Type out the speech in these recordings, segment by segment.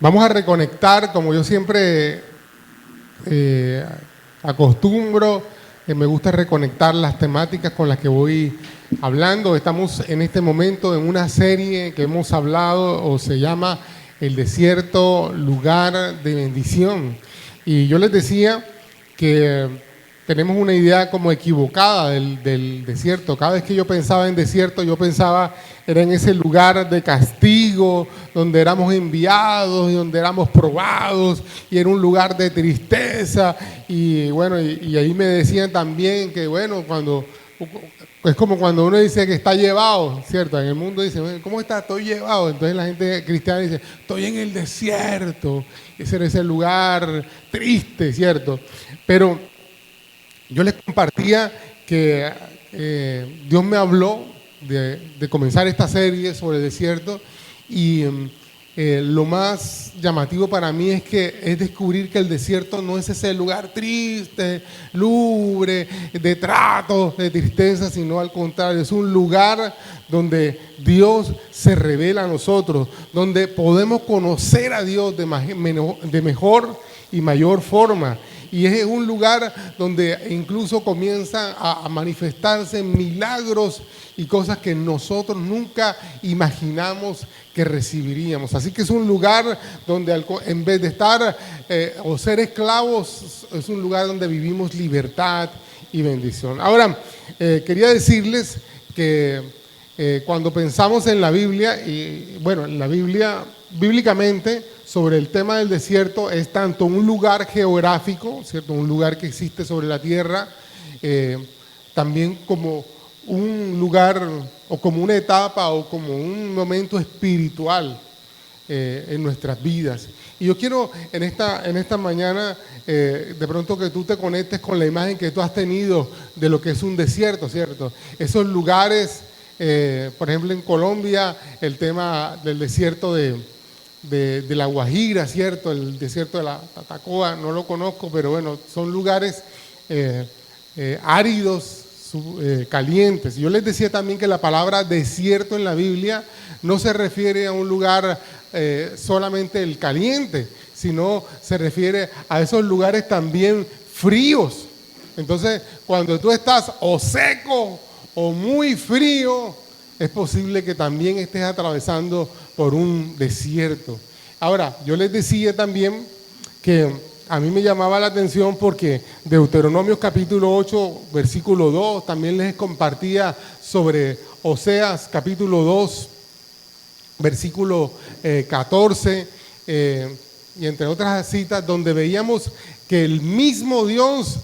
Vamos a reconectar, como yo siempre acostumbro, me gusta reconectar las temáticas con las que voy hablando. Estamos en este momento en una serie que hemos hablado, o se llama El desierto, lugar de bendición. Y yo les decía que tenemos una idea como equivocada del desierto. Cada vez que yo pensaba en desierto, yo pensaba era en ese lugar de castigo, donde éramos enviados y donde éramos probados, y era un lugar de tristeza. Y bueno, y ahí me decían también que bueno, es como cuando uno dice que está llevado, ¿cierto? En el mundo dice, ¿cómo está? Estoy llevado. Entonces la gente cristiana dice, estoy en el desierto. Ese era ese lugar triste, ¿cierto? Pero yo les compartía que Dios me habló de comenzar esta serie sobre el desierto, y lo más llamativo para mí es descubrir que el desierto no es ese lugar triste, lúgubre, de trato, de tristeza, sino al contrario, es un lugar donde Dios se revela a nosotros, donde podemos conocer a Dios de mejor y mayor forma. Y es un lugar donde incluso comienzan a manifestarse milagros y cosas que nosotros nunca imaginamos que recibiríamos. Así que es un lugar donde en vez de estar o ser esclavos, es un lugar donde vivimos libertad y bendición. Ahora, quería decirles que cuando pensamos en la Biblia, y bueno, en la Biblia, bíblicamente, sobre el tema del desierto, es tanto un lugar geográfico, ¿cierto? Un lugar que existe sobre la tierra, también como un lugar o como una etapa o como un momento espiritual en nuestras vidas. Y yo quiero en esta mañana, de pronto que tú te conectes con la imagen que tú has tenido de lo que es un desierto, ¿cierto? Esos lugares, por ejemplo en Colombia, el tema del desierto de La Guajira, ¿cierto? El desierto de la Tatacoa, no lo conozco, pero bueno, son lugares áridos, calientes. Yo les decía también que la palabra desierto en la Biblia no se refiere a un lugar solamente el caliente, sino se refiere a esos lugares también fríos. Entonces, cuando tú estás o seco o muy frío, es posible que también estés atravesando por un desierto. Ahora, yo les decía también que a mí me llamaba la atención porque Deuteronomio capítulo 8, versículo 2, también les compartía sobre Oseas capítulo 2, versículo 14, y entre otras citas donde veíamos que el mismo Dios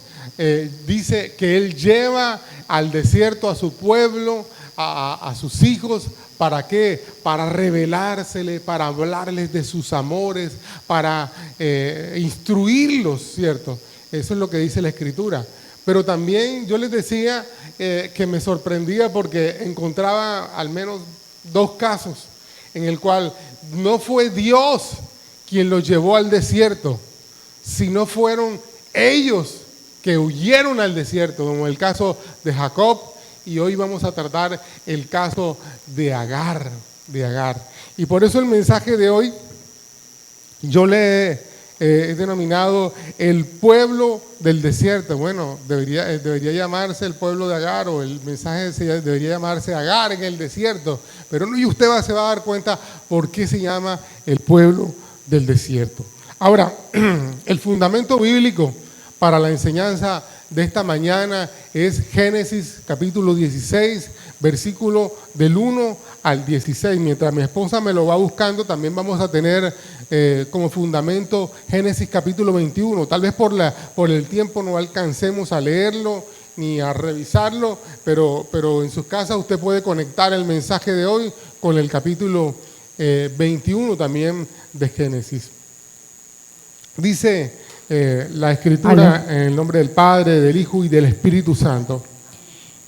dice que Él lleva al desierto a su pueblo, a sus hijos. ¿Para qué? Para revelársele, para hablarles de sus amores, para instruirlos, ¿cierto? Eso es lo que dice la Escritura. Pero también yo les decía que me sorprendía porque encontraba al menos dos casos en el cual no fue Dios quien los llevó al desierto, sino fueron ellos que huyeron al desierto, como el caso de Jacob. Y hoy vamos a tratar el caso de Agar. Y por eso el mensaje de hoy yo le he denominado el pueblo del desierto. Bueno, debería llamarse el pueblo de Agar, o el mensaje debería llamarse Agar en el desierto. Pero no, y usted se va a dar cuenta por qué se llama el pueblo del desierto. Ahora, el fundamento bíblico para la enseñanza de esta mañana es Génesis capítulo 16, versículo del 1 al 16. Mientras mi esposa me lo va buscando, también vamos a tener como fundamento Génesis capítulo 21. Tal vez por el tiempo no alcancemos a leerlo ni a revisarlo, pero en sus casas usted puede conectar el mensaje de hoy con el capítulo 21 también de Génesis. Dice la Escritura en el nombre del Padre, del Hijo y del Espíritu Santo.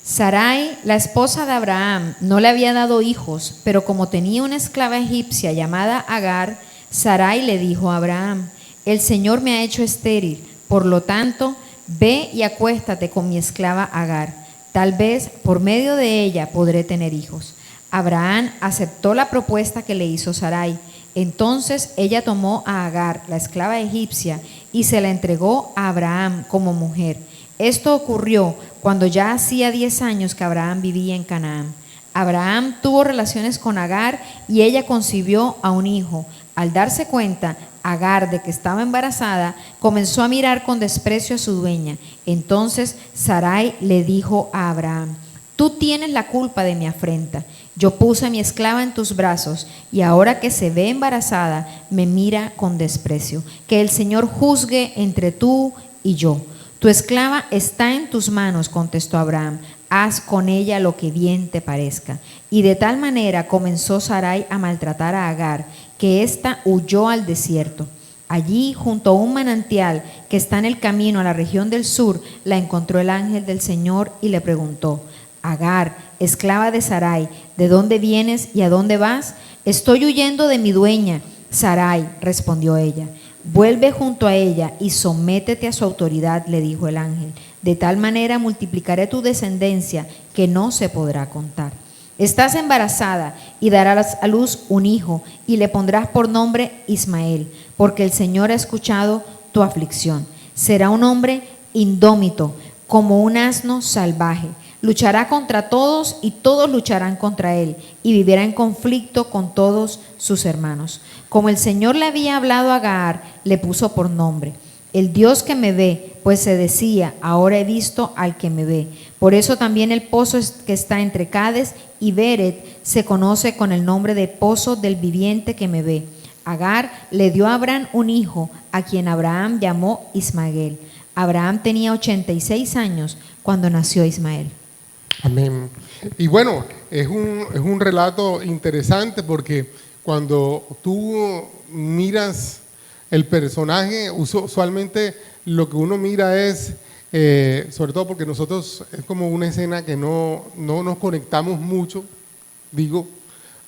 Sarai, la esposa de Abraham, no le había dado hijos, pero como tenía una esclava egipcia llamada Agar, Sarai le dijo a Abraham: el Señor me ha hecho estéril, por lo tanto, ve y acuéstate con mi esclava Agar. Tal vez por medio de ella podré tener hijos. Abraham aceptó la propuesta que le hizo Sarai, Entonces ella tomó a Agar, la esclava egipcia, y se la entregó a Abraham como mujer. Esto ocurrió cuando ya hacía 10 años que Abraham vivía en Canaán. Abraham tuvo relaciones con Agar y ella concibió a un hijo. Al darse cuenta, Agar, de que estaba embarazada, comenzó a mirar con desprecio a su dueña. Entonces Sarai le dijo a Abraham: tú tienes la culpa de mi afrenta. Yo puse a mi esclava en tus brazos y ahora que se ve embarazada, me mira con desprecio. Que el Señor juzgue entre tú y yo. Tu esclava está en tus manos, contestó Abraham. Haz con ella lo que bien te parezca. Y de tal manera comenzó Sarai a maltratar a Agar, que ésta huyó al desierto. Allí, junto a un manantial que está en el camino a la región del sur, la encontró el ángel del Señor y le preguntó: Agar, esclava de Sarai, ¿de dónde vienes y a dónde vas? Estoy huyendo de mi dueña. Sarai, respondió ella. Vuelve junto a ella y sométete a su autoridad, le dijo el ángel. De tal manera multiplicaré tu descendencia que no se podrá contar. Estás embarazada y darás a luz un hijo y le pondrás por nombre Ismael, porque el Señor ha escuchado tu aflicción. Será un hombre indómito, como un asno salvaje. Luchará contra todos y todos lucharán contra él, y vivirá en conflicto con todos sus hermanos. Como el Señor le había hablado a Agar, le puso por nombre: el Dios que me ve, pues se decía: ahora he visto al que me ve. Por eso también el pozo que está entre Cades y Beret se conoce con el nombre de pozo del viviente que me ve. Agar le dio a Abraham un hijo, a quien Abraham llamó Ismael. Abraham tenía 86 años cuando nació Ismael. Amén. Y bueno, es un relato interesante porque cuando tú miras el personaje, usualmente lo que uno mira es, sobre todo porque nosotros es como una escena que no nos conectamos mucho, digo,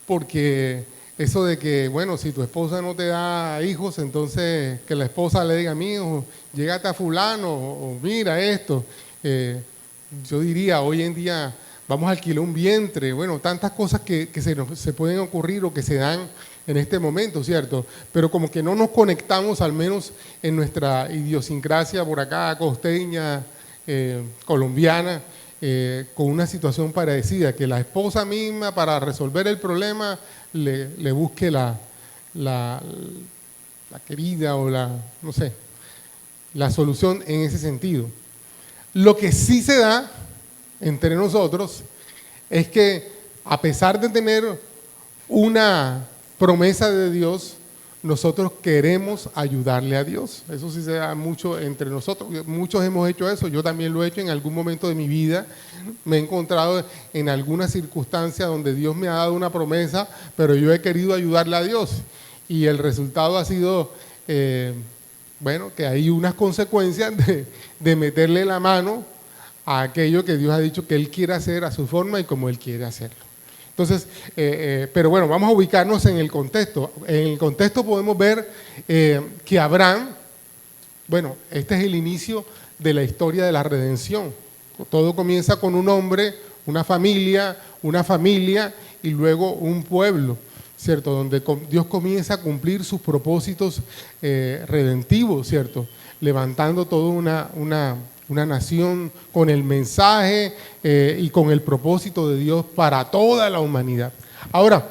porque eso de que, bueno, si tu esposa no te da hijos, entonces que la esposa le diga: mi hijo, llégate a fulano, o mira esto. Yo diría, hoy en día vamos a alquilar un vientre, bueno, tantas cosas que se pueden ocurrir o que se dan en este momento, ¿cierto? Pero como que no nos conectamos, al menos en nuestra idiosincrasia por acá, costeña, colombiana, con una situación parecida, que la esposa misma para resolver el problema le busque la querida o no sé, la solución en ese sentido. Lo que sí se da entre nosotros es que, a pesar de tener una promesa de Dios, nosotros queremos ayudarle a Dios. Eso sí se da mucho entre nosotros. Muchos hemos hecho eso. Yo también lo he hecho en algún momento de mi vida. Me he encontrado en alguna circunstancia donde Dios me ha dado una promesa, pero yo he querido ayudarle a Dios. Y el resultado ha sido, bueno, que hay unas consecuencias de meterle la mano a aquello que Dios ha dicho que Él quiere hacer a su forma y como Él quiere hacerlo. Entonces, pero bueno, vamos a ubicarnos en el contexto. En el contexto podemos ver que Abraham, bueno, este es el inicio de la historia de la redención. Todo comienza con un hombre, una familia y luego un pueblo, ¿cierto? Donde Dios comienza a cumplir sus propósitos redentivos, ¿cierto? Levantando toda una nación con el mensaje y con el propósito de Dios para toda la humanidad. Ahora,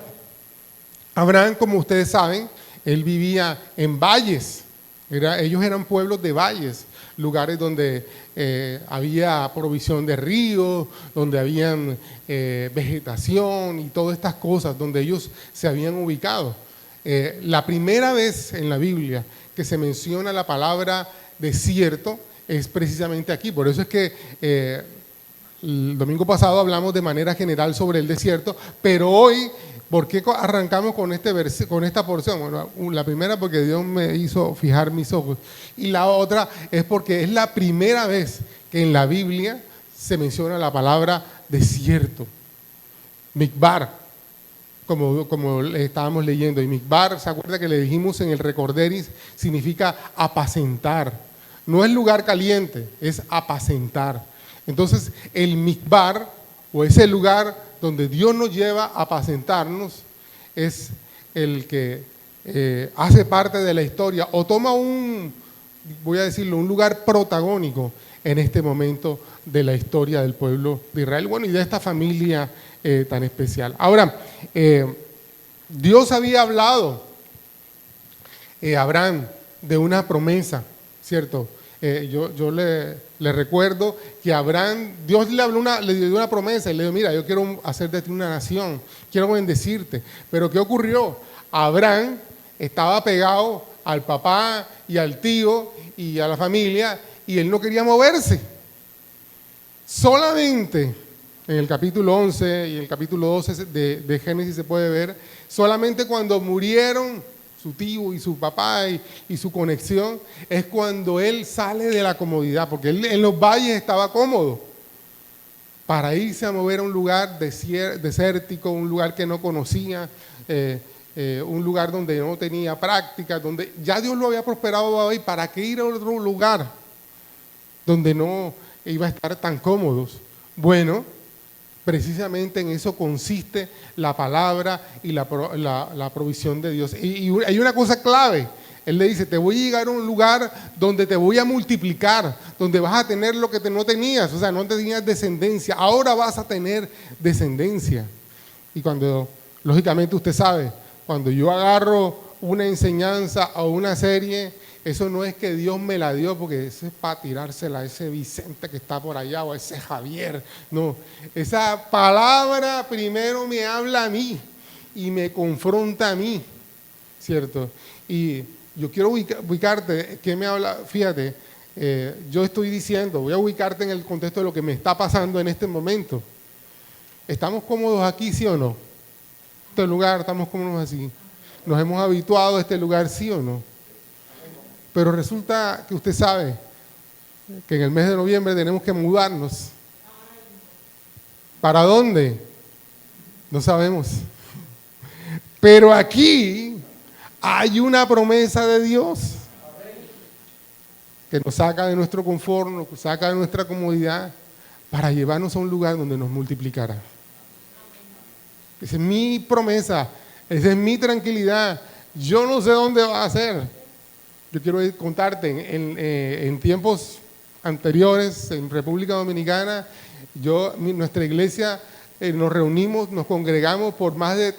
Abraham, como ustedes saben, él vivía en valles. Ellos eran pueblos de valles, lugares donde había provisión de ríos, donde habían vegetación y todas estas cosas, donde ellos se habían ubicado. La primera vez en la Biblia que se menciona la palabra desierto es precisamente aquí. Por eso es que el domingo pasado hablamos de manera general sobre el desierto, pero hoy, ¿por qué arrancamos con esta porción? Bueno, la primera porque Dios me hizo fijar mis ojos, y la otra es porque es la primera vez que en la Biblia se menciona la palabra desierto. Mikbar, como estábamos leyendo, y Mikbar, ¿se acuerda que le dijimos en el recorderis? Significa apacentar. No es lugar caliente, es apacentar. Entonces, el Mikbar, o ese lugar donde Dios nos lleva a apacentarnos, es el que hace parte de la historia o toma voy a decirlo, un lugar protagónico en este momento de la historia del pueblo de Israel, bueno, y de esta familia tan especial. Ahora, Dios había hablado a Abraham de una promesa, ¿cierto? Yo le recuerdo que a Abraham, Dios le dio una promesa y le dijo, mira, yo quiero hacer de ti una nación, quiero bendecirte. Pero ¿qué ocurrió? Abraham estaba pegado al papá y al tío y a la familia y él no quería moverse. Solamente en el capítulo 11 y el capítulo 12 de Génesis se puede ver, solamente cuando murieron su tío y su papá y su conexión, es cuando él sale de la comodidad, porque él en los valles estaba cómodo, para irse a mover a un lugar desértico, un lugar que no conocía, un lugar donde no tenía práctica, donde ya Dios lo había prosperado hoy, ¿para qué ir a otro lugar donde no iba a estar tan cómodos? Bueno, precisamente en eso consiste la palabra y la provisión de Dios. Y hay una cosa clave. Él le dice, te voy a llegar a un lugar donde te voy a multiplicar, donde vas a tener lo que no tenías, o sea, no tenías descendencia, ahora vas a tener descendencia. Y cuando, lógicamente usted sabe, cuando yo agarro una enseñanza o una serie, eso no es que Dios me la dio porque eso es para tirársela a ese Vicente que está por allá o a ese Javier. No, esa palabra primero me habla a mí y me confronta a mí, ¿cierto? Y yo quiero ubicarte, ¿qué me habla? Fíjate, yo estoy diciendo, voy a ubicarte en el contexto de lo que me está pasando en este momento. ¿Estamos cómodos aquí, sí o no? Este lugar, ¿estamos cómodos así? ¿Nos hemos habituado a este lugar, sí o no? Pero resulta que usted sabe que en el mes de noviembre tenemos que mudarnos. ¿Para dónde? No sabemos. Pero aquí hay una promesa de Dios que nos saca de nuestro confort, nos saca de nuestra comodidad para llevarnos a un lugar donde nos multiplicará. Esa es mi promesa, esa es mi tranquilidad. Yo no sé dónde va a ser. Yo quiero contarte, en tiempos anteriores, en República Dominicana, nuestra iglesia nos reunimos, nos congregamos por más de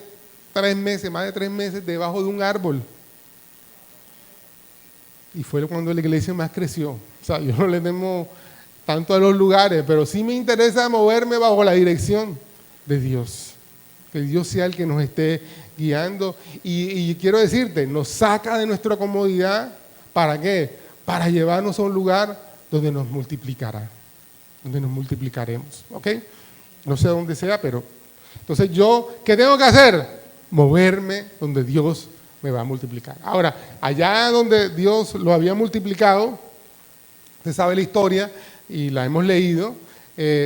3 meses debajo de un árbol. Y fue cuando la iglesia más creció. O sea, yo no le temo tanto a los lugares, pero sí me interesa moverme bajo la dirección de Dios. Que Dios sea el que nos esté guiando. Y quiero decirte, nos saca de nuestra comodidad. ¿Para qué? Para llevarnos a un lugar donde nos multiplicará, donde nos multiplicaremos, ¿ok? No sé dónde sea, pero... Entonces ¿qué tengo que hacer? Moverme donde Dios me va a multiplicar. Ahora, allá donde Dios lo había multiplicado, usted sabe la historia y la hemos leído,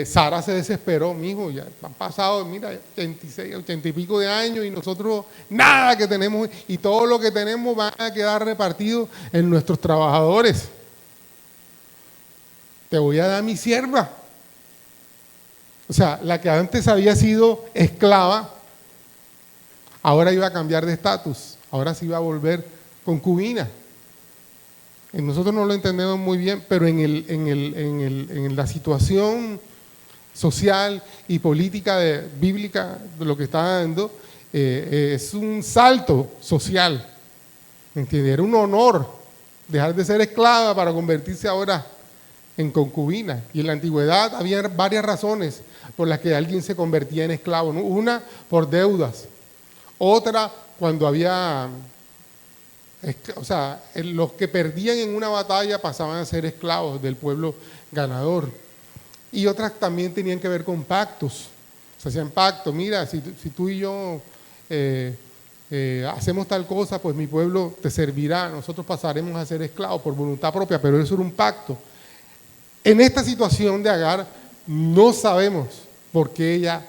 Sara se desesperó, mijo, ya han pasado, mira, 86, 80 y pico de años y nosotros nada que tenemos y todo lo que tenemos va a quedar repartido en nuestros trabajadores. Te voy a dar mi sierva. O sea, la que antes había sido esclava, ahora iba a cambiar de estatus, ahora se iba a volver concubina. Nosotros no lo entendemos muy bien, pero en la situación social y política bíblica de lo que está dando, es un salto social, ¿entiendes? Era un honor dejar de ser esclava para convertirse ahora en concubina. Y en la antigüedad había varias razones por las que alguien se convertía en esclavo, ¿no? Una, por deudas. Otra, cuando había... O sea, los que perdían en una batalla pasaban a ser esclavos del pueblo ganador. Y otras también tenían que ver con pactos. Se hacían pactos, mira, si tú y yo hacemos tal cosa, pues mi pueblo te servirá, nosotros pasaremos a ser esclavos por voluntad propia, pero eso era un pacto. En esta situación de Agar, no sabemos por qué ella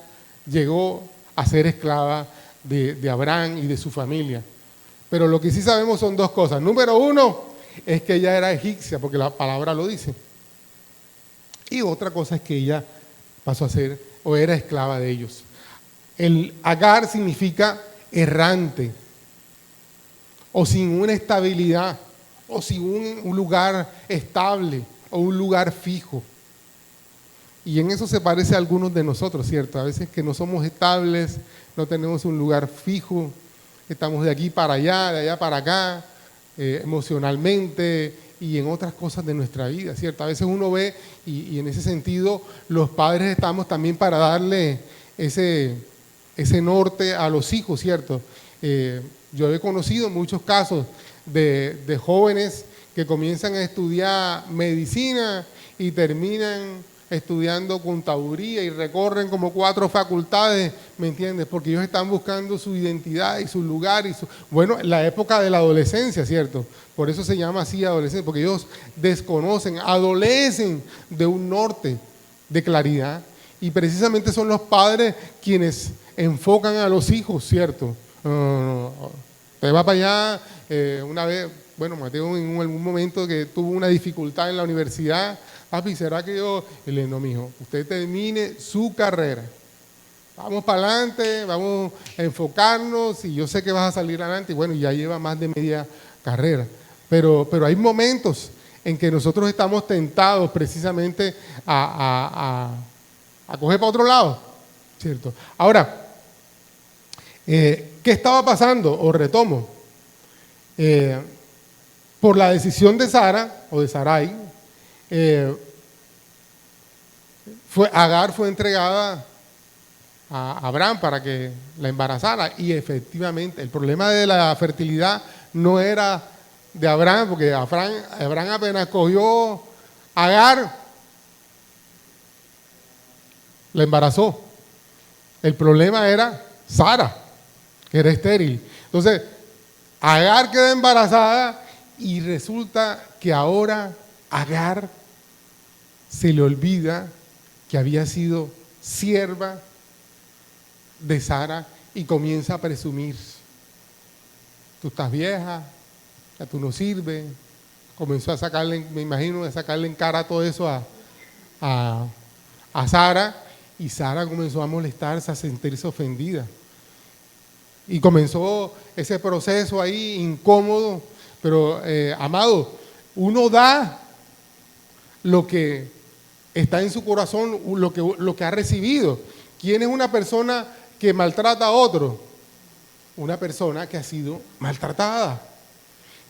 llegó a ser esclava de Abraham y de su familia. Pero lo que sí sabemos son 2 cosas. Número 1 es que ella era egipcia, porque la palabra lo dice. Y otra cosa es que ella pasó a ser o era esclava de ellos. El Agar significa errante. o sin una estabilidad, o sin un lugar estable, o un lugar fijo. Y en eso se parece a algunos de nosotros, ¿cierto? A veces que no somos estables, no tenemos un lugar fijo, estamos de aquí para allá, de allá para acá, emocionalmente y en otras cosas de nuestra vida, ¿cierto? A veces uno ve, y en ese sentido, los padres estamos también para darle ese norte a los hijos, ¿cierto? Yo he conocido muchos casos de jóvenes que comienzan a estudiar medicina y terminan estudiando contaduría y recorren como 4 facultades, ¿me entiendes? Porque ellos están buscando su identidad y su lugar bueno, la época de la adolescencia, ¿cierto? Por eso se llama así adolescencia, porque ellos desconocen, adolecen de un norte de claridad y precisamente son los padres quienes enfocan a los hijos, ¿cierto? Te va para allá, una vez, bueno, Mateo en algún momento que tuvo una dificultad en la universidad. Papi, ¿será que yo? Y le digo, no, mijo, usted termine su carrera. Vamos para adelante, vamos a enfocarnos y yo sé que vas a salir adelante. Y bueno, ya lleva más de media carrera. Pero hay momentos en que nosotros estamos tentados precisamente a coger para otro lado, ¿cierto? Ahora, ¿qué estaba pasando? O retomo. Por la decisión de Sara, o de Sarai, Agar fue entregada a Abraham para que la embarazara y efectivamente el problema de la fertilidad no era de Abraham, porque Abraham apenas cogió a Agar, la embarazó. El problema era Sara, que era estéril. Entonces, Agar queda embarazada y resulta que ahora Agar se le olvida que había sido sierva de Sara y comienza a presumir. Tú estás vieja, ya tú no sirves. Comenzó a sacarle, me imagino, a sacarle en cara todo eso a Sara, y Sara comenzó a molestarse, a sentirse ofendida. Y comenzó ese proceso ahí incómodo, pero amado, uno da lo que está en su corazón, lo que ha recibido. ¿Quién es una persona que maltrata a otro? Una persona que ha sido maltratada.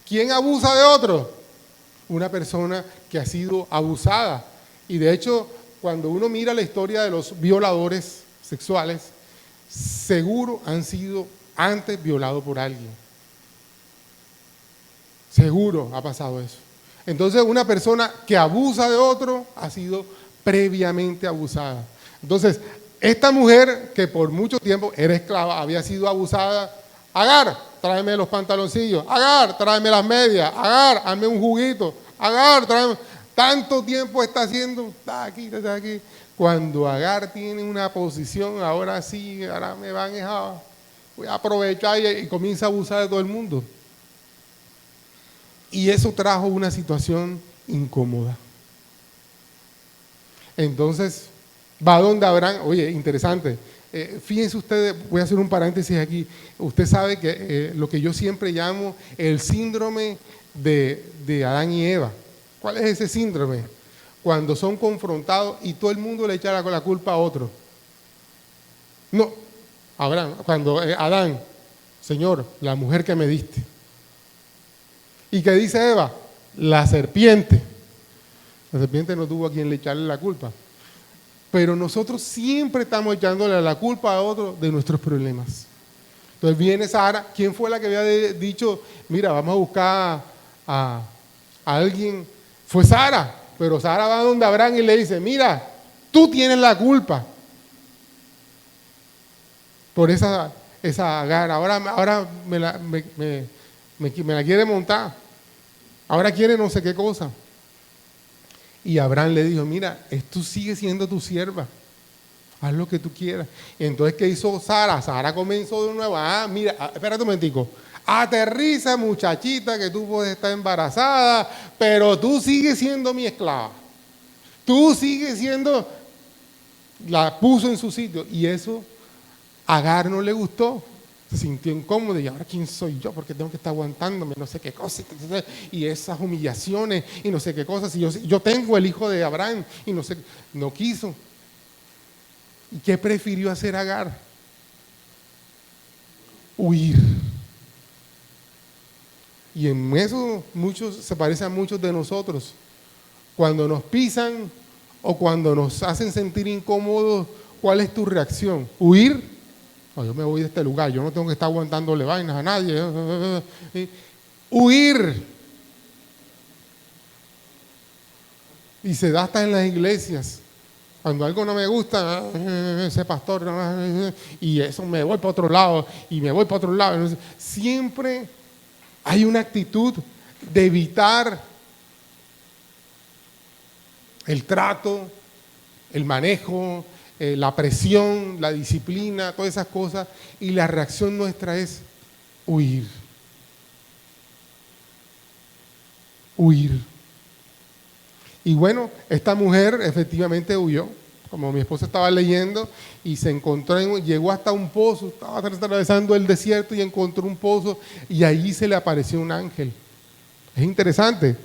¿Quién abusa de otro? Una persona que ha sido abusada. Y de hecho, cuando uno mira la historia de los violadores sexuales, seguro han sido antes violados por alguien. Seguro ha pasado eso. Entonces, una persona que abusa de otro ha sido previamente abusada. Entonces, esta mujer que por mucho tiempo era esclava, había sido abusada. Agar, tráeme los pantaloncillos. Agar, tráeme las medias. Agar, hazme un juguito. Agar, tráeme. Tanto tiempo está haciendo, está aquí. Cuando Agar tiene una posición, ahora sí, ahora me van voy a aprovechar y comienza a abusar de todo el mundo. Y eso trajo una situación incómoda. Entonces, va donde Abraham, oye, interesante. Fíjense ustedes, voy a hacer un paréntesis aquí. Usted sabe que lo que yo siempre llamo el síndrome de Adán y Eva. ¿Cuál es ese síndrome? Cuando son confrontados y todo el mundo le echa la culpa a otro. No, cuando Adán, Señor, la mujer que me diste. ¿Y qué dice Eva? La serpiente. La serpiente no tuvo a quien le echarle la culpa. Pero nosotros siempre estamos echándole la culpa a otro de nuestros problemas. Entonces viene Sara. ¿Quién fue la que había dicho, mira, vamos a buscar a alguien? Fue Sara. Pero Sara va donde Abraham y le dice, mira, tú tienes la culpa por esa Agar. Ahora me la quiere montar. Ahora quiere no sé qué cosa. Y Abraham le dijo, mira, esto sigue siendo tu sierva. Haz lo que tú quieras. Y entonces, ¿qué hizo Sara? Sara comenzó de nuevo. Mira, espérate un momentico. Aterriza, muchachita, que tú puedes estar embarazada, pero tú sigues siendo mi esclava. Tú sigues siendo... La puso en su sitio. Y eso a Agar no le gustó. Se sintió incómodo y ahora quién soy yo porque tengo que estar aguantándome no sé qué cosas y esas humillaciones y no sé qué cosas. Y yo tengo el hijo de Abraham y no quiso. ¿Y qué prefirió hacer Agar? Huir. Y en eso se parece a muchos de nosotros. Cuando nos pisan o cuando nos hacen sentir incómodos, ¿cuál es tu reacción? ¿Huir? No, yo me voy de este lugar, yo no tengo que estar aguantándole vainas a nadie. Huir. Y se da hasta en las iglesias. Cuando algo no me gusta, ese pastor, y eso me voy para otro lado, y me voy para otro lado. Siempre hay una actitud de evitar el trato, el manejo, la presión, la disciplina, todas esas cosas, y la reacción nuestra es huir. Huir. Y bueno, esta mujer efectivamente huyó, como mi esposa estaba leyendo, y se encontró, llegó hasta un pozo, estaba atravesando el desierto y encontró un pozo, y allí se le apareció un ángel. Es interesante,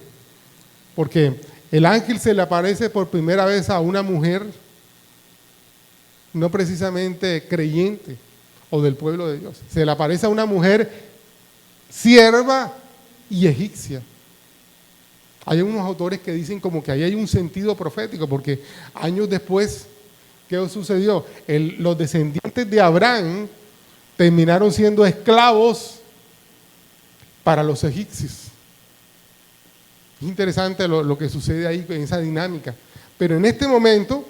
porque el ángel se le aparece por primera vez a una mujer, no precisamente creyente o del pueblo de Dios. Se le aparece a una mujer sierva y egipcia. Hay unos autores que dicen como que ahí hay un sentido profético, porque años después, ¿qué sucedió? Los descendientes de Abraham terminaron siendo esclavos para los egipcios. Es interesante lo que sucede ahí en esa dinámica. Pero en este momento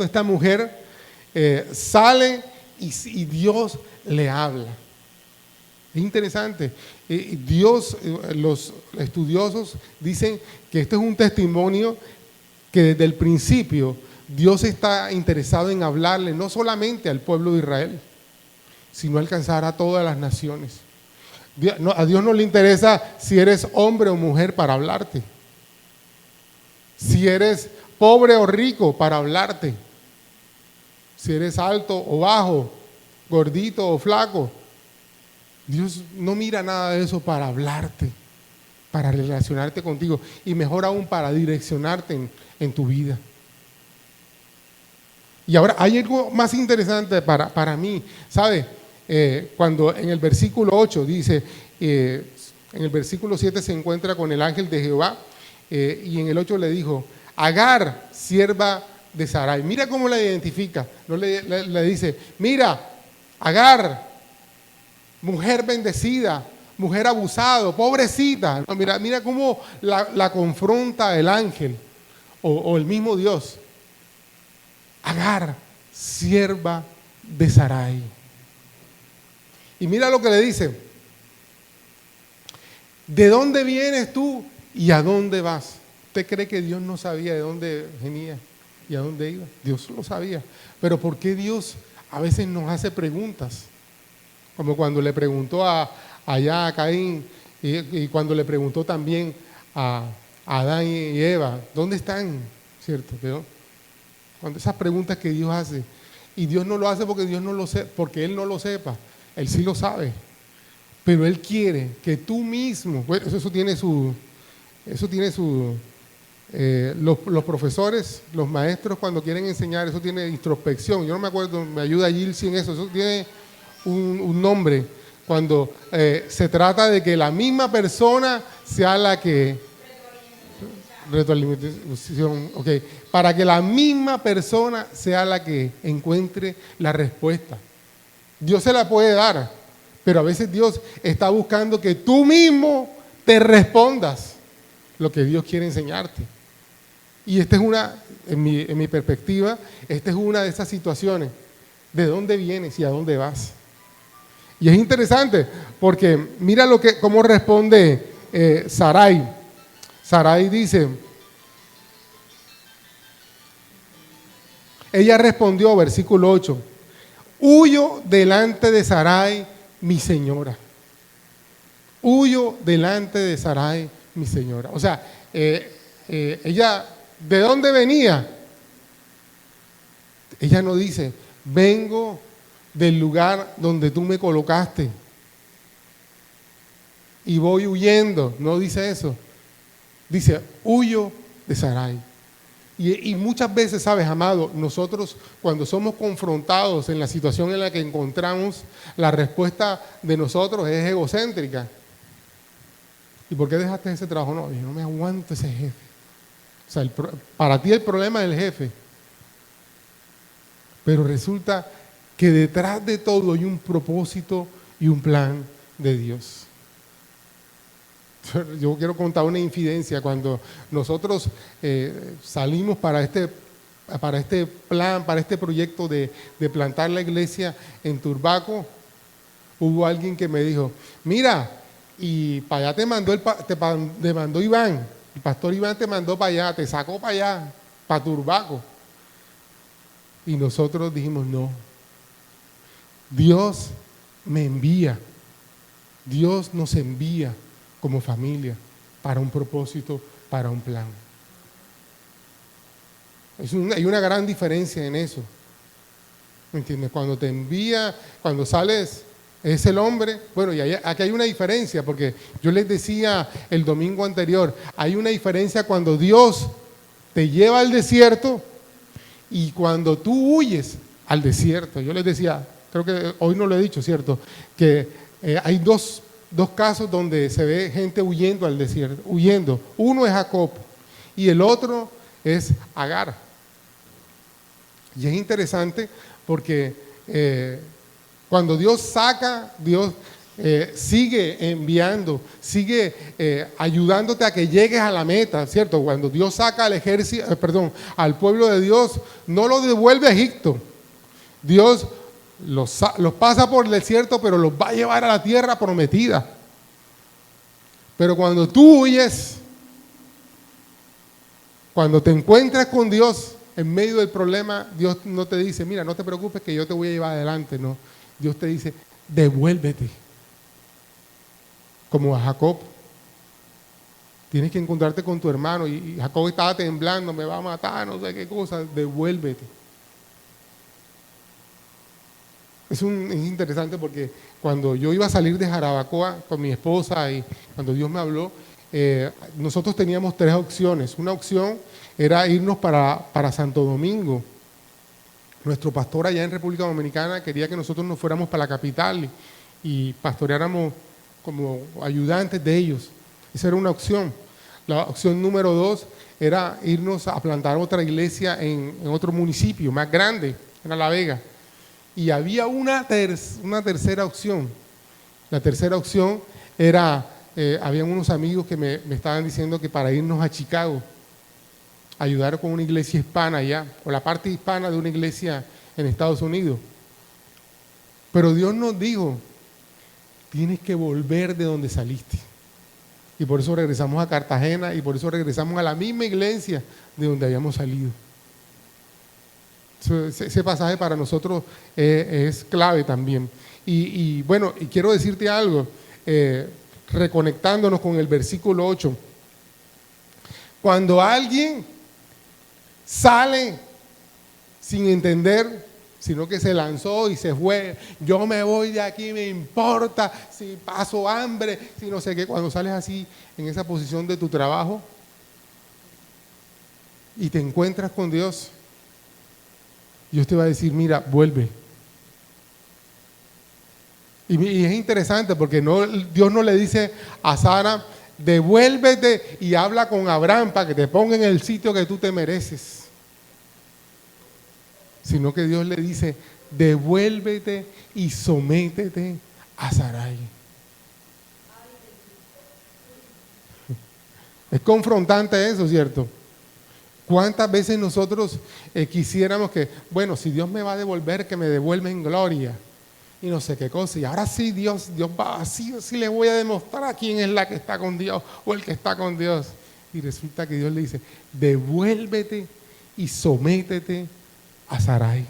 esta mujer sale y Dios le habla. Es interesante. Los estudiosos dicen que este es un testimonio que desde el principio Dios está interesado en hablarle no solamente al pueblo de Israel, sino alcanzar a todas las naciones. A Dios no le interesa si eres hombre o mujer para hablarte, si eres pobre o rico para hablarte, si eres alto o bajo, gordito o flaco. Dios no mira nada de eso para hablarte, para relacionarte contigo y mejor aún para direccionarte en tu vida. Y ahora hay algo más interesante para mí, ¿sabe? Cuando en el versículo 8 dice, en el versículo 7 se encuentra con el ángel de Jehová y en el 8 le dijo, Agar, sierva de Sarai. Mira cómo la identifica, no le dice, mira, Agar, mujer bendecida, mujer abusada, pobrecita. No, mira cómo la confronta el ángel o el mismo Dios. Agar, sierva de Sarai. Y mira lo que le dice. ¿De dónde vienes tú y a dónde vas? ¿Usted cree que Dios no sabía de dónde venía y a dónde iba? Dios lo sabía. Pero ¿por qué Dios a veces nos hace preguntas? Como cuando le preguntó allá a Caín y cuando le preguntó también a Adán y Eva, ¿dónde están? ¿Cierto? ¿Pero? Cuando esas preguntas que Dios hace, y Dios no lo hace porque porque Él no lo sepa, Él sí lo sabe, pero Él quiere que tú mismo, bueno, eso tiene su los profesores, los maestros cuando quieren enseñar, eso tiene introspección. Yo no me acuerdo, me ayuda Gilsi en eso tiene un nombre, cuando se trata de que la misma persona sea la que... Retroalimentación, ok. Para que la misma persona sea la que encuentre la respuesta. Dios se la puede dar, pero a veces Dios está buscando que tú mismo te respondas lo que Dios quiere enseñarte. Y esta es en mi perspectiva, esta es una de esas situaciones. ¿De dónde vienes y a dónde vas? Y es interesante porque mira cómo responde Sarai. Sarai dice, ella respondió, versículo 8, huyo delante de Sarai, mi señora. Huyo delante de Sarai, mi señora. O sea, ella, ¿de dónde venía? Ella no dice, vengo del lugar donde tú me colocaste y voy huyendo. No dice eso. Dice, huyo de Sarai. Y muchas veces, sabes, amado, nosotros cuando somos confrontados en la situación en la que encontramos, la respuesta de nosotros es egocéntrica. ¿Y por qué dejaste ese trabajo? No, yo no me aguanto ese jefe. O sea, para ti el problema es el jefe. Pero resulta que detrás de todo hay un propósito y un plan de Dios. Yo quiero contar una infidencia. Cuando nosotros salimos para este plan, para este proyecto de plantar la iglesia en Turbaco, hubo alguien que me dijo, mira, y para allá te mandó Iván, el pastor Iván te mandó para allá, te sacó para allá, para Turbaco. Y nosotros dijimos, no, Dios me envía, Dios nos envía como familia para un propósito, para un plan. Hay una gran diferencia en eso. ¿Me entiendes? Cuando te envía, cuando sales, es el hombre. Bueno, y aquí hay una diferencia, porque yo les decía el domingo anterior, hay una diferencia cuando Dios te lleva al desierto y cuando tú huyes al desierto. Yo les decía, creo que hoy no lo he dicho, ¿cierto? Que hay dos casos donde se ve gente huyendo al desierto, huyendo. Uno es Jacob y el otro es Agar. Y es interesante porque cuando Dios saca, Dios sigue enviando, sigue ayudándote a que llegues a la meta, ¿cierto? Cuando Dios saca al ejército, al pueblo de Dios, no lo devuelve a Egipto. Dios los pasa por el desierto, pero los va a llevar a la tierra prometida. Pero cuando tú huyes, cuando te encuentras con Dios en medio del problema, Dios no te dice, mira, no te preocupes que yo te voy a llevar adelante. No, Dios te dice, devuélvete. Como a Jacob. Tienes que encontrarte con tu hermano y Jacob estaba temblando, me va a matar, no sé qué cosa, devuélvete. Es interesante porque cuando yo iba a salir de Jarabacoa con mi esposa y cuando Dios me habló, nosotros teníamos 3 opciones. Una opción era irnos para Santo Domingo. Nuestro pastor allá en República Dominicana quería que nosotros nos fuéramos para la capital y pastoreáramos como ayudantes de ellos. Esa era una opción. La opción número 2 era irnos a plantar otra iglesia en otro municipio más grande, era La Vega. Y había una tercera opción. La tercera opción era, habían unos amigos que me estaban diciendo que para irnos a Chicago, ayudar con una iglesia hispana allá, o la parte hispana de una iglesia en Estados Unidos. Pero Dios nos dijo, tienes que volver de donde saliste. Y por eso regresamos a Cartagena y por eso regresamos a la misma iglesia de donde habíamos salido. Ese pasaje para nosotros es clave también. Y bueno, y quiero decirte algo, reconectándonos con el versículo 8. Cuando alguien sale sin entender, sino que se lanzó y se fue, yo me voy de aquí, me importa si paso hambre, si no sé qué, cuando sales así en esa posición de tu trabajo y te encuentras con Dios, Dios te va a decir, mira, vuelve. Y es interesante porque Dios no le dice a Sara, devuélvete y habla con Abraham para que te ponga en el sitio que tú te mereces. Sino que Dios le dice, devuélvete y sométete a Sarai. Es confrontante eso, ¿cierto? ¿Cuántas veces nosotros quisiéramos que, bueno, si Dios me va a devolver, que me devuelva en gloria? Y no sé qué cosa. Y ahora sí, Dios va, así le voy a demostrar a quién es la que está con Dios o el que está con Dios. Y resulta que Dios le dice, devuélvete y sométete a Sarai.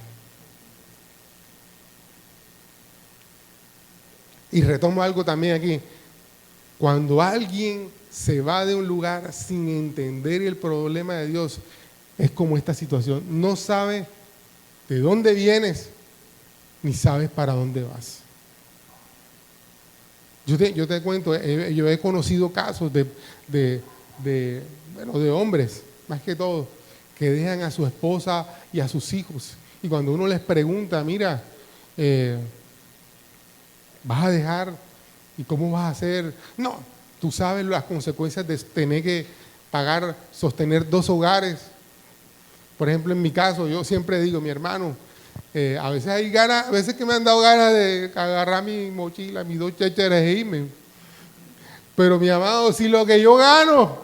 Y retomo algo también aquí. Cuando alguien se va de un lugar sin entender el problema de Dios, es como esta situación. No sabe de dónde vienes, ni sabes para dónde vas. Yo te cuento, yo he conocido casos de hombres, más que todo, que dejan a su esposa y a sus hijos. Y cuando uno les pregunta, mira, ¿vas a dejar? ¿Y cómo vas a hacer? No, tú sabes las consecuencias de tener que pagar, sostener 2 hogares. Por ejemplo, en mi caso, yo siempre digo, mi hermano, a veces hay ganas, a veces que me han dado ganas de agarrar mi mochila, mis 2 chécheres e irme. Pero mi amado, si lo que yo gano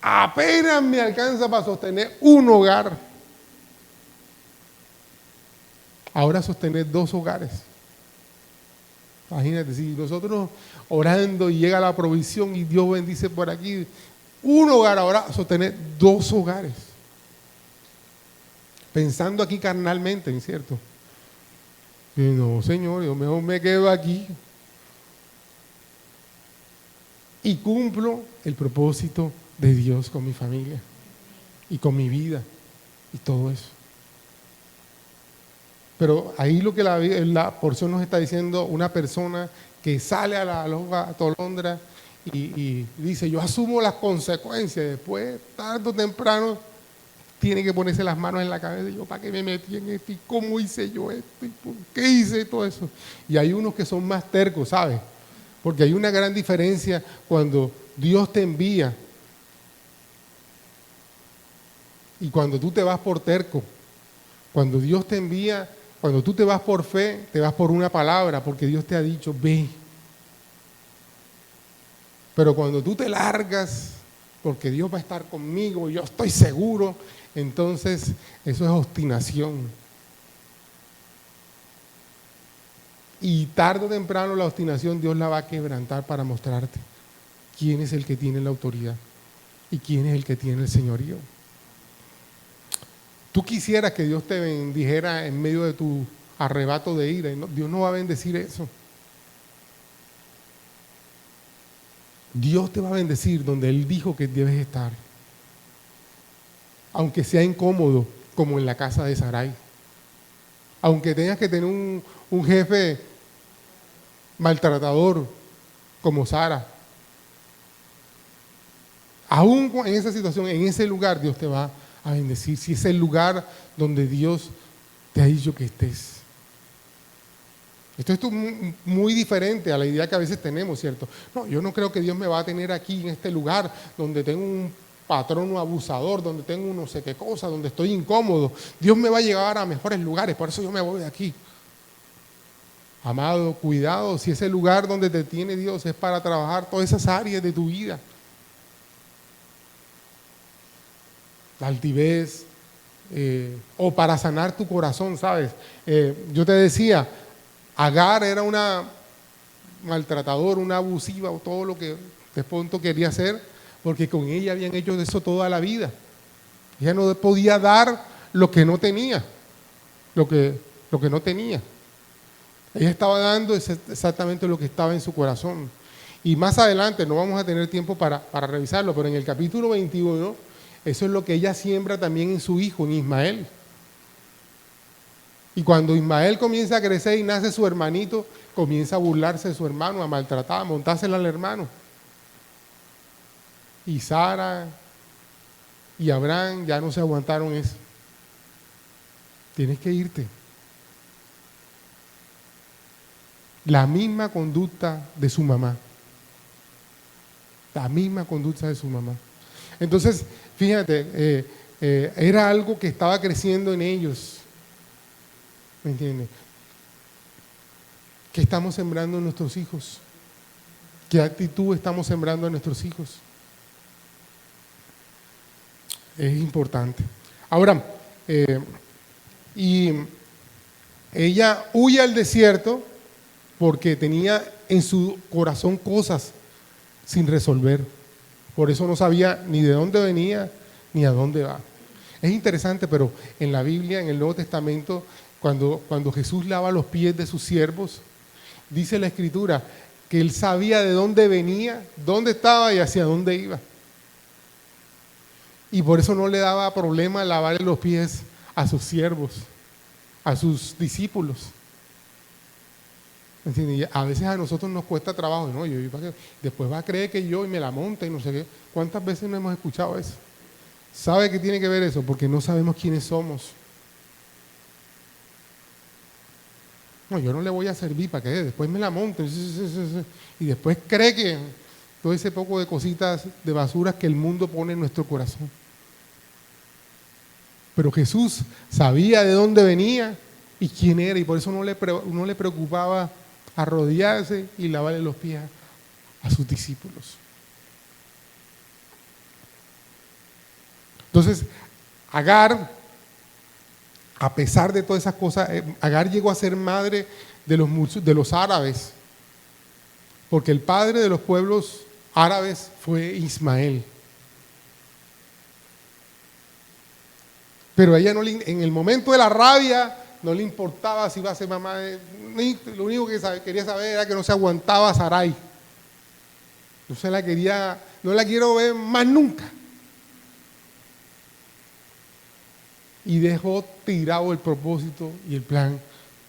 apenas me alcanza para sostener un hogar, ahora sostener 2 hogares. Imagínate, si nosotros orando y llega la provisión y Dios bendice por aquí, un hogar, ahora sostener 2 hogares. Pensando aquí carnalmente, ¿no es cierto? Y no, Señor, yo mejor me quedo aquí y cumplo el propósito de Dios con mi familia y con mi vida y todo eso. Pero ahí lo que la porción nos está diciendo, una persona que sale a la atolondra y dice, yo asumo las consecuencias, después, tarde o temprano, tiene que ponerse las manos en la cabeza, y yo, ¿para qué me metí en esto? ¿Y cómo hice yo esto? ¿Y por qué hice todo eso? Y hay unos que son más tercos, ¿sabes? Porque hay una gran diferencia cuando Dios te envía y cuando tú te vas por terco. Cuando Dios te envía, cuando tú te vas por fe, te vas por una palabra, porque Dios te ha dicho, ve. Pero cuando tú te largas, porque Dios va a estar conmigo, yo estoy seguro, entonces eso es obstinación. Y tarde o temprano la obstinación Dios la va a quebrantar para mostrarte quién es el que tiene la autoridad y quién es el que tiene el señorío. Tú quisieras que Dios te bendijera en medio de tu arrebato de ira. Dios no va a bendecir eso. Dios te va a bendecir donde Él dijo que debes estar. Aunque sea incómodo, como en la casa de Sarai. Aunque tengas que tener un jefe maltratador, como Sara. Aún en esa situación, en ese lugar, Dios te va a bendecir. Si es el lugar donde Dios te ha dicho que estés. Esto es muy diferente a la idea que a veces tenemos, ¿cierto? No, yo no creo que Dios me va a tener aquí en este lugar donde tengo un patrono abusador, donde tengo no sé qué cosa, donde estoy incómodo. Dios me va a llevar a mejores lugares, por eso yo me voy de aquí. Amado, cuidado, si ese lugar donde te tiene Dios es para trabajar todas esas áreas de tu vida. La altivez, o para sanar tu corazón, ¿sabes? Yo te decía, Agar era una maltratadora, una abusiva, o todo lo que de pronto quería hacer, porque con ella habían hecho eso toda la vida. Ella no podía dar lo que no tenía, lo que no tenía. Ella estaba dando exactamente lo que estaba en su corazón. Y más adelante, no vamos a tener tiempo para revisarlo, pero en el capítulo 21, eso es lo que ella siembra también en su hijo, en Ismael. Y cuando Ismael comienza a crecer y nace su hermanito, comienza a burlarse de su hermano, a maltratar, a montársela al hermano. Y Sara y Abraham ya no se aguantaron eso. Tienes que irte. La misma conducta de su mamá. La misma conducta de su mamá. Entonces, fíjate, era algo que estaba creciendo en ellos. ¿Me entiendes? ¿Qué estamos sembrando en nuestros hijos? ¿Qué actitud estamos sembrando en nuestros hijos? Es importante. Ahora, y ella huye al desierto porque tenía en su corazón cosas sin resolver. Por eso no sabía ni de dónde venía ni a dónde va. Es interesante, pero en la Biblia, en el Nuevo Testamento, cuando Jesús lava los pies de sus siervos, dice la Escritura que él sabía de dónde venía, dónde estaba y hacia dónde iba. Y por eso no le daba problema lavar los pies a sus siervos. a sus discípulos. ¿Entiendes? Y a veces a nosotros nos cuesta trabajo, ¿no? Después va a creer que yo y me la monta y no sé qué. ¿Cuántas veces no hemos escuchado eso? ¿Sabe qué tiene que ver eso? Porque no sabemos quiénes somos. No, yo no le voy a servir para que después me la monte. Y después cree que todo ese poco de cositas, de basuras que el mundo pone en nuestro corazón. Pero Jesús sabía de dónde venía y quién era, y por eso no le preocupaba arrodillarse y lavarle los pies a sus discípulos. Entonces, Agar, a pesar de todas esas cosas, Agar llegó a ser madre de los árabes, porque el padre de los pueblos árabes fue Ismael. Pero a ella en el momento de la rabia no le importaba si iba a ser mamá. Lo único que quería saber era que no se aguantaba a Sarai. No la quiero ver más nunca. Y dejó tirado el propósito y el plan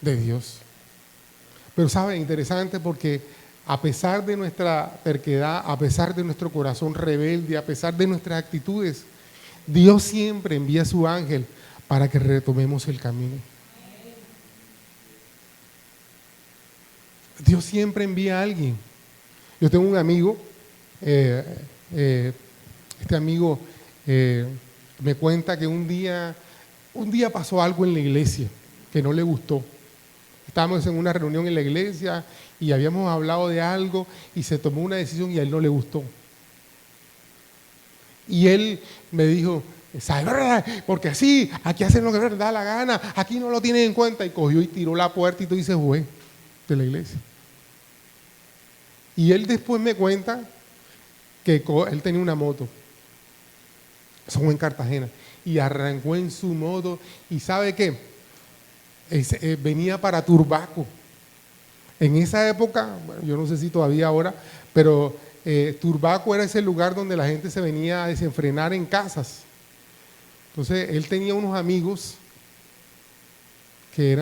de Dios. Pero saben, interesante porque a pesar de nuestra terquedad, a pesar de nuestro corazón rebelde, a pesar de nuestras actitudes, Dios siempre envía a su ángel para que retomemos el camino. Dios siempre envía a alguien. Yo tengo un amigo, este amigo me cuenta que un día pasó algo en la iglesia que no le gustó. Estábamos en una reunión en la iglesia y habíamos hablado de algo y se tomó una decisión y a él no le gustó. Y él me dijo, ¿sabes verdad? Porque así, aquí hacen lo que les da la gana, aquí no lo tienen en cuenta. Y cogió y tiró la puerta y todo y se fue de la iglesia. Y él después me cuenta que él tenía una moto, eso fue en Cartagena, y arrancó en su moto y ¿sabe qué? Venía para Turbaco. En esa época, bueno, yo no sé si todavía ahora, pero Turbaco era ese lugar donde la gente se venía a desenfrenar en casas. Entonces él tenía unos amigos que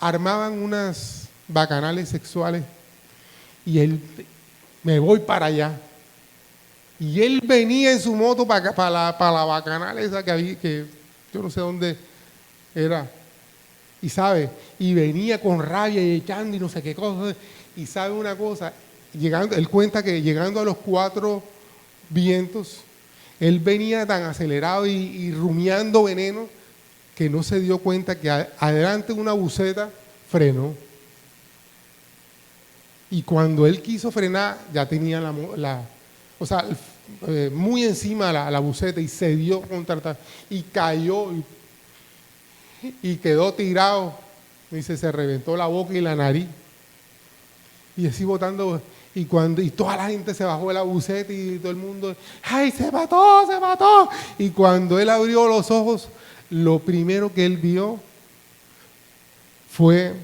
armaban unas bacanales sexuales y él, me voy para allá. Y él venía en su moto para la bacanal esa que había, que yo no sé dónde era. Y sabe, y venía con rabia y echando y no sé qué cosa. Y sabe una cosa, él cuenta que llegando a los 4 vientos, él venía tan acelerado y rumiando veneno que no se dio cuenta que adelante de una buceta frenó. Y cuando él quiso frenar, ya tenía muy encima la buceta y se dio contra y cayó y quedó tirado. Dice, se reventó la boca y la nariz. Y así botando. Y toda la gente se bajó de la buceta y todo el mundo, ¡ay, se mató, se mató! Y cuando él abrió los ojos, lo primero que él vio fue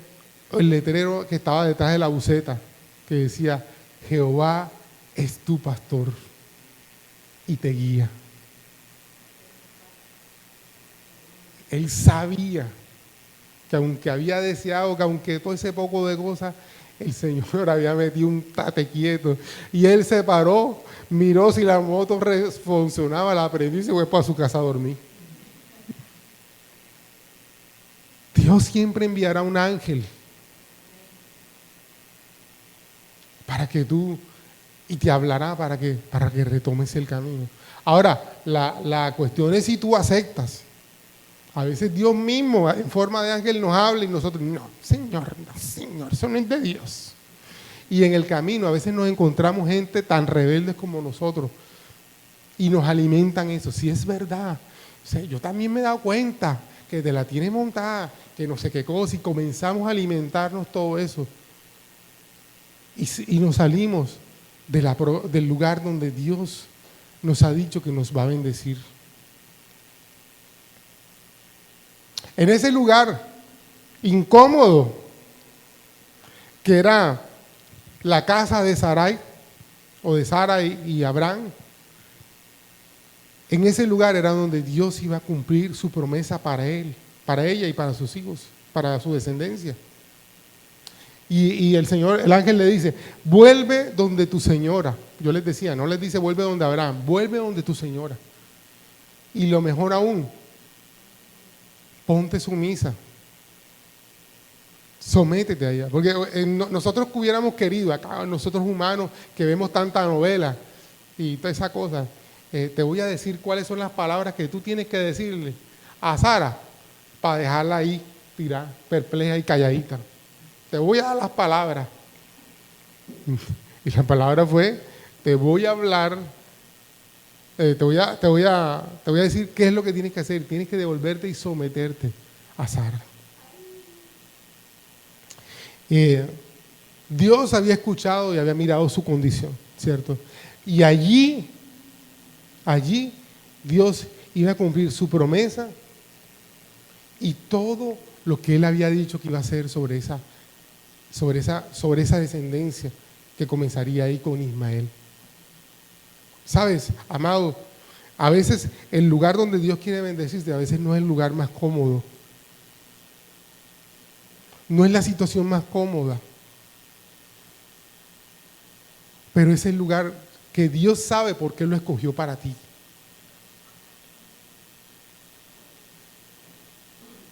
el letrero que estaba detrás de la buceta, que decía, Jehová es tu pastor y te guía. Él sabía que aunque había deseado, que aunque todo ese poco de cosas, el Señor había metido un tate quieto. Y él se paró, miró si la moto funcionaba, la prendió y se fue para su casa a dormir. Dios siempre enviará un ángel para que y te hablará para que retomes el camino. Ahora, la cuestión es si tú aceptas. A veces Dios mismo, en forma de ángel, nos habla y nosotros, no, Señor, eso no es de Dios. Y en el camino a veces nos encontramos gente tan rebeldes como nosotros y nos alimentan eso. Si es verdad, o sea, yo también me he dado cuenta que te la tienes montada, que no sé qué cosa, y comenzamos a alimentarnos todo eso. Y nos salimos del lugar donde Dios nos ha dicho que nos va a bendecir. En ese lugar incómodo que era la casa de Sarai o de Sara y Abraham, en ese lugar era donde Dios iba a cumplir su promesa para él, para ella y para sus hijos, para su descendencia. Y el ángel le dice, vuelve donde tu señora. Yo les decía, no les dice vuelve donde Abraham, vuelve donde tu señora. Y lo mejor aún, ponte sumisa. Sométete a ella. Porque nosotros que hubiéramos querido, acá nosotros humanos que vemos tanta novela y toda esa cosa, te voy a decir cuáles son las palabras que tú tienes que decirle a Sara para dejarla ahí tirada, perpleja y calladita. Te voy a dar las palabras. Y la palabra fue, te voy a hablar, te voy a decir qué es lo que tienes que hacer. Tienes que devolverte y someterte a Sara. Dios había escuchado y había mirado su condición, ¿cierto? Y allí Dios iba a cumplir su promesa y todo lo que Él había dicho que iba a hacer sobre esa descendencia que comenzaría ahí con Ismael. ¿Sabes, amado? A veces el lugar donde Dios quiere bendecirte, a veces no es el lugar más cómodo. No es la situación más cómoda. Pero es el lugar que Dios sabe por qué lo escogió para ti.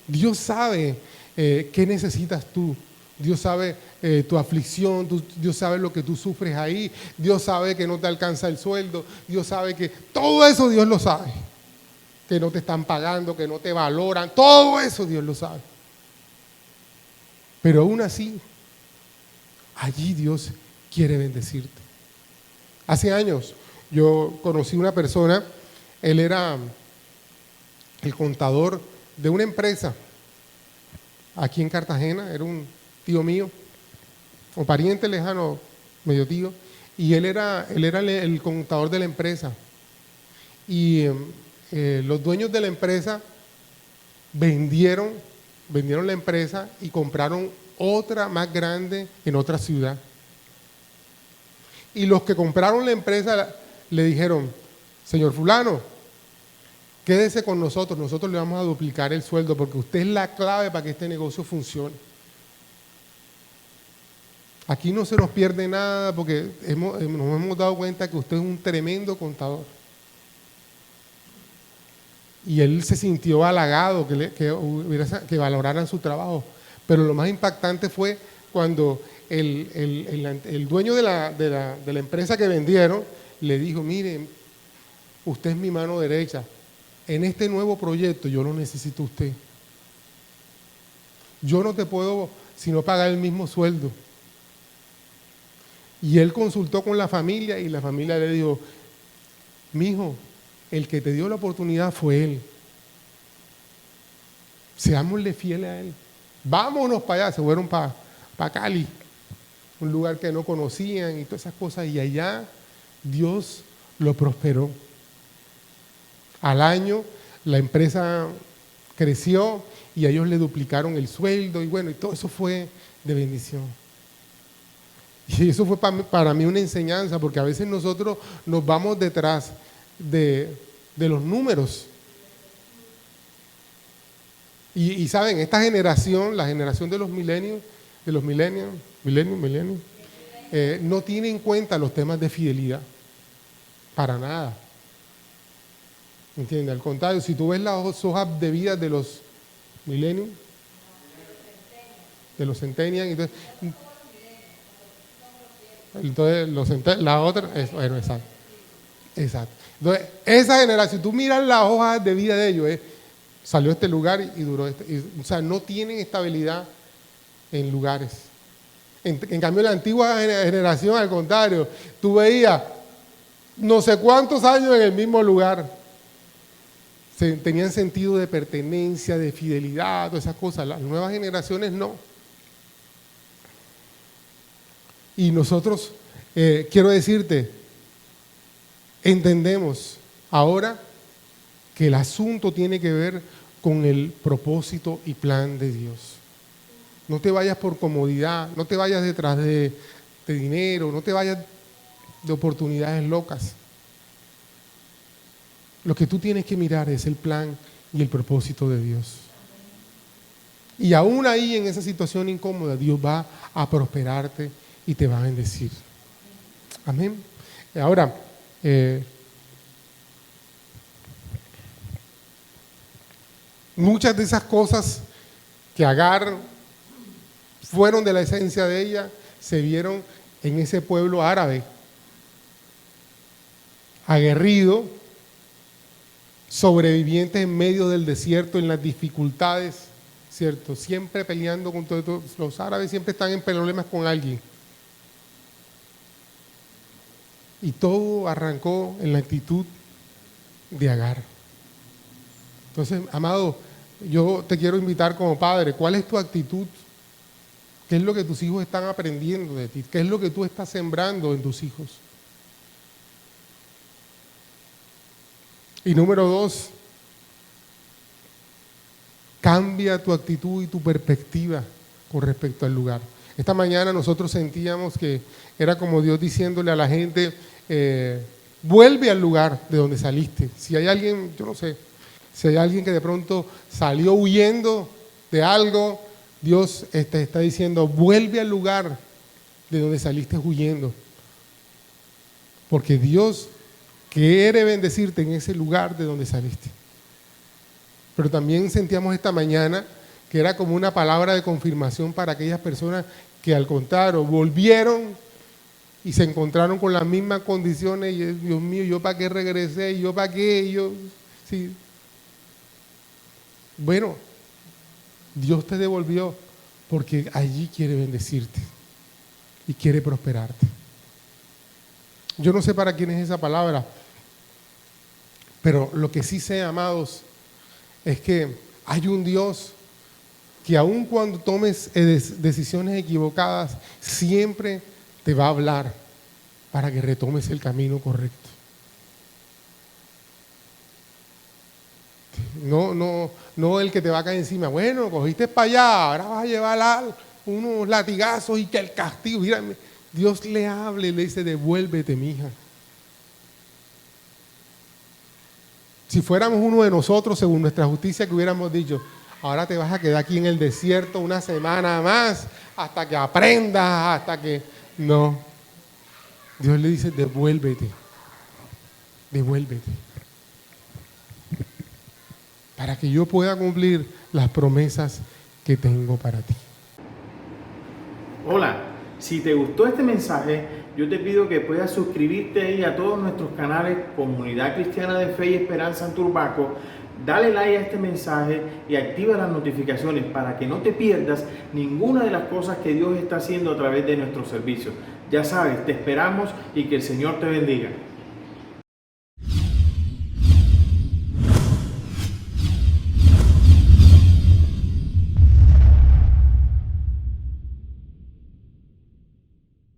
Dios sabe qué necesitas tú. Dios sabe tu aflicción, Dios sabe lo que tú sufres ahí. Dios sabe que no te alcanza el sueldo. Dios sabe que todo eso Dios lo sabe. Que no te están pagando, que no te valoran. Todo eso Dios lo sabe. Pero aún así, allí Dios quiere bendecirte. Hace años yo conocí una persona, él era el contador de una empresa aquí en Cartagena, era un tío mío, o pariente lejano, medio tío, y él era el contador de la empresa. Y los dueños de la empresa vendieron la empresa y compraron otra más grande en otra ciudad. Y los que compraron la empresa le dijeron, señor fulano, quédese con nosotros le vamos a duplicar el sueldo porque usted es la clave para que este negocio funcione. Aquí no se nos pierde nada porque nos hemos dado cuenta que usted es un tremendo contador. Y él se sintió halagado que valoraran su trabajo. Pero lo más impactante fue cuando el dueño de la empresa que vendieron le dijo, miren, usted es mi mano derecha. En este nuevo proyecto yo lo necesito a usted. Yo no te puedo sino pagar el mismo sueldo. Y él consultó con la familia y la familia le dijo, mijo, el que te dio la oportunidad fue él. Seámosle fieles a él. Vámonos para allá. Se fueron para Cali, un lugar que no conocían y todas esas cosas. Y allá Dios lo prosperó. Al año la empresa creció y a ellos le duplicaron el sueldo y bueno, y todo eso fue de bendición. Y eso fue para mí una enseñanza, porque a veces nosotros nos vamos detrás de los números. Y saben, esta generación, la generación de los millennials, no tiene en cuenta los temas de fidelidad. Para nada. ¿Entiendes? Al contrario, si tú ves las hojas de vida de los millennials, de los centennials, entonces la otra, bueno, exacto. Entonces, esa generación, si tú miras las hojas de vida de ellos, salió a este lugar y duró o sea, no tienen estabilidad en lugares. En cambio, la antigua generación, al contrario, tú veías no sé cuántos años en el mismo lugar. Tenían sentido de pertenencia, de fidelidad, todas esas cosas. Las nuevas generaciones no. Y nosotros, quiero decirte, entendemos ahora que el asunto tiene que ver con el propósito y plan de Dios. No te vayas por comodidad, no te vayas detrás de dinero, no te vayas de oportunidades locas. Lo que tú tienes que mirar es el plan y el propósito de Dios. Y aún ahí, en esa situación incómoda, Dios va a prosperarte y te va a bendecir. Amén. Ahora, muchas de esas cosas que Agar fueron de la esencia de ella, se vieron en ese pueblo árabe, aguerrido, sobrevivientes en medio del desierto, en las dificultades, ¿cierto? Siempre peleando con todos. Los árabes siempre están en problemas con alguien. Y todo arrancó en la actitud de Agar. Entonces, amado, yo te quiero invitar como padre, ¿cuál es tu actitud? ¿Qué es lo que tus hijos están aprendiendo de ti? ¿Qué es lo que tú estás sembrando en tus hijos? Y número 2, cambia tu actitud y tu perspectiva con respecto al lugar. Esta mañana nosotros sentíamos que era como Dios diciéndole a la gente, vuelve al lugar de donde saliste. Si hay alguien, yo no sé, si hay alguien que de pronto salió huyendo de algo, Dios está diciendo, vuelve al lugar de donde saliste huyendo. Porque Dios quiere bendecirte en ese lugar de donde saliste. Pero también sentíamos esta mañana que era como una palabra de confirmación para aquellas personas que al contrario volvieron y se encontraron con las mismas condiciones y Dios mío, ¿yo para qué regresé? ¿Yo para qué? Sí. Bueno, Dios te devolvió porque allí quiere bendecirte y quiere prosperarte. Yo no sé para quién es esa palabra, pero lo que sí sé, amados, es que hay un Dios que aun cuando tomes decisiones equivocadas, siempre te va a hablar para que retomes el camino correcto. No el que te va a caer encima. Bueno, cogiste para allá, ahora vas a llevar unos latigazos y que el castigo. Mira, Dios le hable y le dice, devuélvete, mija. Si fuéramos uno de nosotros, según nuestra justicia, que hubiéramos dicho, ahora te vas a quedar aquí en el desierto una semana más, hasta que aprendas, hasta que... No. Dios le dice, devuélvete. Devuélvete. Para que yo pueda cumplir las promesas que tengo para ti. Hola, si te gustó este mensaje, yo te pido que puedas suscribirte ahí a todos nuestros canales Comunidad Cristiana de Fe y Esperanza en Turbaco, dale like a este mensaje y activa las notificaciones para que no te pierdas ninguna de las cosas que Dios está haciendo a través de nuestros servicios. Ya sabes, te esperamos y que el Señor te bendiga.